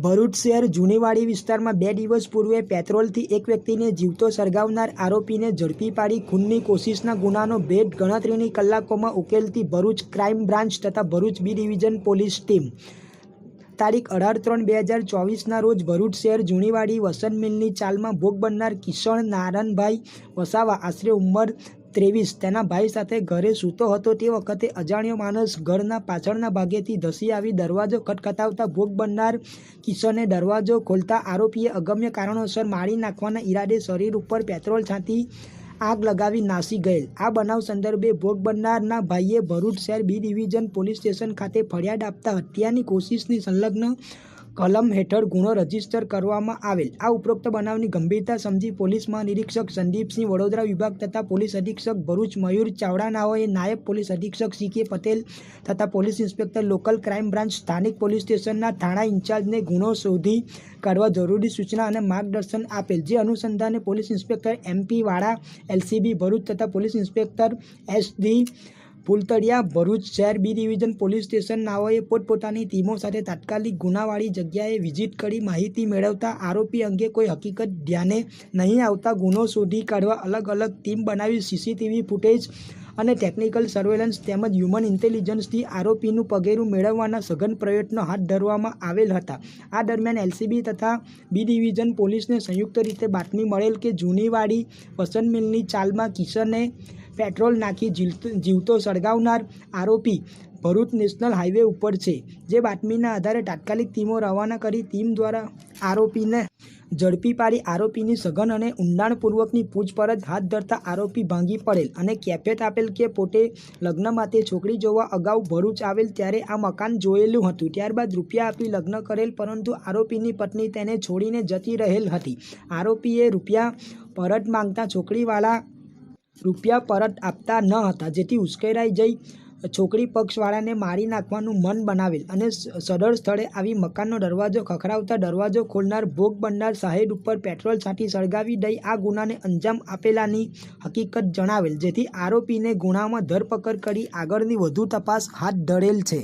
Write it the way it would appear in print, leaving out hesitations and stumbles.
ભરૂચ શહેર જૂનીવાડી વિસ્તારમાં 2 દિવસ પૂર્વે પેટ્રોલથી એક વ્યક્તિને જીવતો સળગાવનાર આરોપીને ઝડપી પાડી ખૂનની કોશિશના ગુનાનો ભેદ ગણતરીની કલાકોમાં ઉકેલતી ભરૂચ ક્રાઇમ બ્રાન્ચ તથા Bharuch B division police team તારીખ 18/3/2024ના રોજ ભરૂચ શહેર જૂનીવાડી વસંત મિલની ચાલમાં ભોગ બનનાર કિશન નારણભાઈ વસાવા આશરે ઉંમર 23 તેના ભાઈ સાથે ઘરે સૂતો હતો તે વખતે અજાણ્યો માણસ ઘરના પાછળના ભાગેથી ધસી આવી દરવાજો ખટખટાવતા ભોગ બનનાર કિશને દરવાજો ખોલતા આરોપીએ અગમ્ય કારણોસર મારી નાખવાના ઈરાદે શરીર ઉપર પેટ્રોલ છાંટી આગ લગાવી નાસી ગયેલ। આ બનાવ સંદર્ભે ભોગ બનનારના ભાઈએ ભરૂચ શહેર બી ડિવિઝન પોલીસ સ્ટેશન ખાતે ફરિયાદ આપતા હત્યાની કોશિશની સંલગ્ન કલમ હેઠળ ગુનો રજીસ્ટર કરવામાં આવેલ। આ ઉપરોક્ત બનાવની ગંભીરતા સમજી પોલીસ મહાનિરીક્ષક સંદીપસિંહ વડોદરા વિભાગ તથા પોલીસ અધિક્ષક ભરૂચ મયુર ચાવડા નાઓએ નાયબ પોલીસ અધિક્ષક સી.કે. પટેલ તથા police inspector local crime branch સ્થાનિક પોલીસ સ્ટેશનના થાણા ઇન્ચાર્જને ગુનો શોધી કાઢવા જરૂરી સૂચના અને માર્ગદર્શન આપેલ। જે અનુસંધાને પોલીસ ઇન્સ્પેક્ટર એમ.પી. વાળા એલસીબી ભરૂચ તથા પોલીસ ઇન્સ્પેક્ટર એસ.ડી. ફૂલતળિયા ભરૂચ શહેર બી ડિવિઝન પોલીસ સ્ટેશન નાઓએ પોતપોતાની ટીમો સાથે તાત્કાલિક ગુનાવાળી જગ્યાએ વિઝિટ કરી માહિતી મેળવતા આરોપી અંગે કોઈ હકીકત ધ્યાને નહીં આવતા ગુનો શોધી કાઢવા અલગ અલગ ટીમ બનાવી સીસીટીવી ફૂટેજ અને ટેકનિકલ સર્વેલન્સ તેમજ હ્યુમન ઇન્ટેલિજન્સથી આરોપીનું પગેરું મેળવવાના સઘન પ્રયત્નો હાથ ધરવામાં આવેલ હતા। આ દરમિયાન એલસીબી તથા બી ડિવિઝન પોલીસને સંયુક્ત રીતે બાતમી મળેલ કે જૂનીવાડી વસંત મિલની ચાલમાં કિશને પેટ્રોલ નાખી જીવતો સળગાવનાર આરોપી ભરૂચ નેશનલ હાઈવે ઉપર છે। જે બાતમીના આધારે તાત્કાલિક ટીમો રવાના કરી ટીમ દ્વારા આરોપીને ઝડપી પાડી આરોપીની સઘન અને ઊંડાણપૂર્વકની પૂછપરછ હાથ ધરતા આરોપી ભાંગી પડેલ અને કેફેત આપેલ કે પોતે લગ્ન માટે છોકરી જોવા અગાઉ ભરૂચ આવેલ ત્યારે આ મકાન જોયેલું હતું। ત્યારબાદ રૂપિયા આપી લગ્ન કરેલ પરંતુ આરોપીની પત્ની તેને છોડીને જતી રહેલ હતી। આરોપીએ રૂપિયા પરત માંગતા છોકરીવાળા રૂપિયા પરત આપતા ન હતા જેથી ઉશ્કેરાઈ જઈ છોકરી પક્ષવાળાને મારી નાખવાનું મન બનાવેલ અને સદર સ્થળે આવી મકાનનો દરવાજો ખખડાવતા દરવાજો ખોલનાર ભોગ બનનાર સાહેબ ઉપર પેટ્રોલ છાંટી સળગાવી દઈ આ ગુનાને અંજામ આપેલાની હકીકત જણાવેલ જેથી આરોપીને ગુનામાં ધરપકડ કરી આગળની વધુ તપાસ હાથ ધરેલ છે।